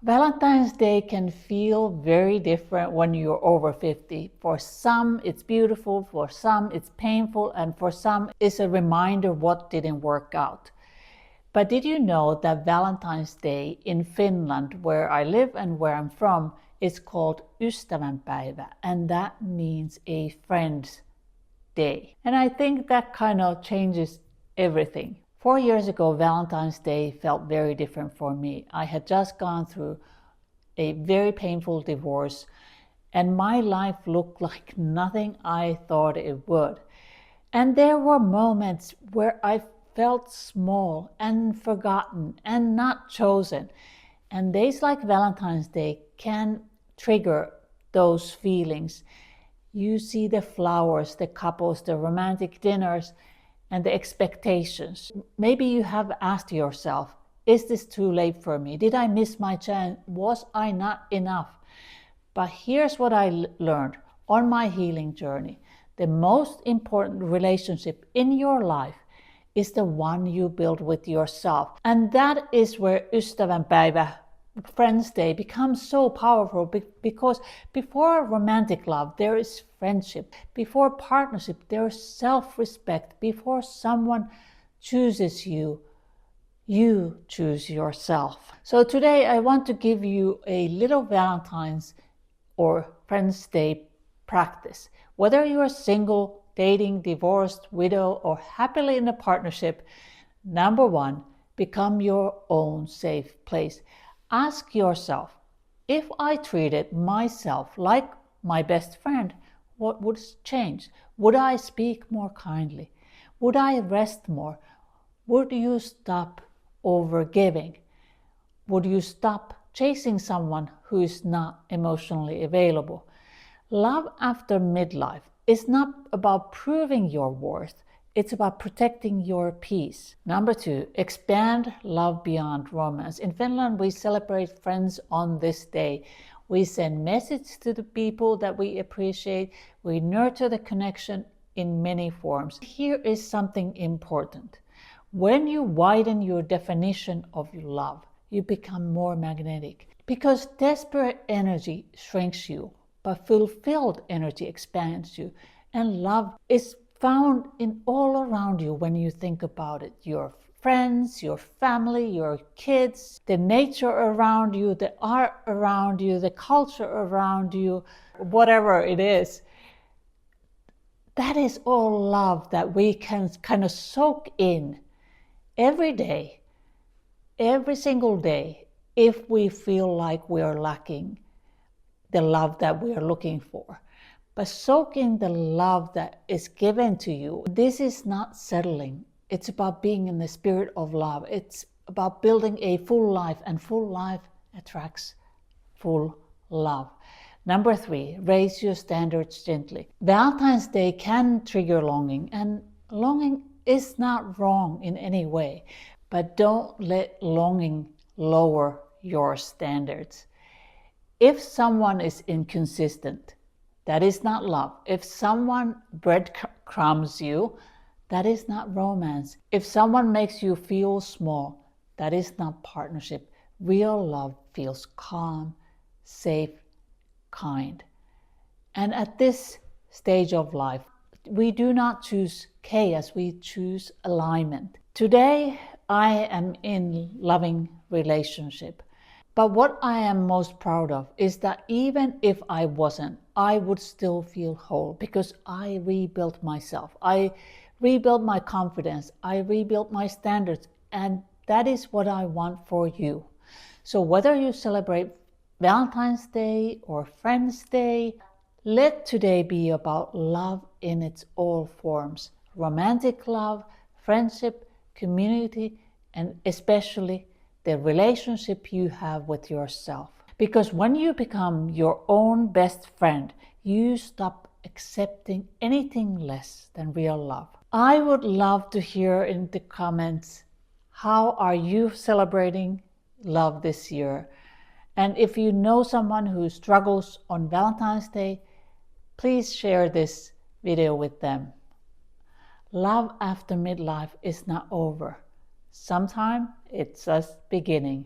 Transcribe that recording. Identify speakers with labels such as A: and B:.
A: Valentine's Day can feel very different when you're over 50. For some, it's beautiful, for some, it's painful, and for some, it's a reminder what didn't work out. But did you know that Valentine's Day in Finland, where I live and where I'm from, is called Ystävänpäivä, and that means a friend's day. And I think that kind of changes everything. 4 years ago, Valentine's Day felt very different for me. I had just gone through a very painful divorce, and my life looked like nothing I thought it would. And there were moments where I felt small and forgotten and not chosen. And days like Valentine's Day can trigger those feelings. You see the flowers, the couples, the romantic dinners, and the expectations. Maybe you have asked yourself, is this too late for me? Did I miss my chance? Was I not enough? But here's what I learned on my healing journey. The most important relationship in your life is the one you build with yourself. And that is where Ystävänpäivä, Friends Day, becomes so powerful, because before romantic love, there is friendship. Before partnership, there is self-respect. Before someone chooses you, you choose yourself. So today I want to give you a little Valentine's or Friends Day practice. Whether you are single, dating, divorced, widow, or happily in a partnership, number one, become your own safe place. Ask yourself, if I treated myself like my best friend, what would change? Would I speak more kindly? Would I rest more? Would you stop overgiving? Would you stop chasing someone who is not emotionally available? Love after midlife is not about proving your worth. It's about protecting your peace. Number two, expand love beyond romance. In Finland, we celebrate friends on this day. We send messages to the people that we appreciate. We nurture the connection in many forms. Here is something important. When you widen your definition of love, you become more magnetic. Because desperate energy shrinks you, but fulfilled energy expands you. And love is found in all around you when you think about it. Your friends, your family, your kids, the nature around you, the art around you, the culture around you, whatever it is. That is all love that we can kind of soak in every day, every single day, if we feel like we are lacking the love that we are looking for. But soak in the love that is given to you. This is not settling. It's about being in the spirit of love. It's about building a full life, and full life attracts full love. Number three, raise your standards gently. Valentine's Day can trigger longing, and longing is not wrong in any way, but don't let longing lower your standards. If someone is inconsistent, that is not love. If someone breadcrumbs you, that is not romance. If someone makes you feel small, that is not partnership. Real love feels calm, safe, kind. And at this stage of life, we do not choose chaos, we choose alignment. Today, I am in loving relationship. But what I am most proud of is that even if I wasn't, I would still feel whole, because I rebuilt myself. I rebuilt my confidence. I rebuilt my standards. And that is what I want for you. So whether you celebrate Valentine's Day or Friends Day, let today be about love in its all forms. Romantic love, friendship, community, and especially the relationship you have with yourself. Because when you become your own best friend, you stop accepting anything less than real love. I would love to hear in the comments, how are you celebrating love this year? And if you know someone who struggles on Valentine's Day, please share this video with them. Love after midlife is not over. Sometimes it's just beginning.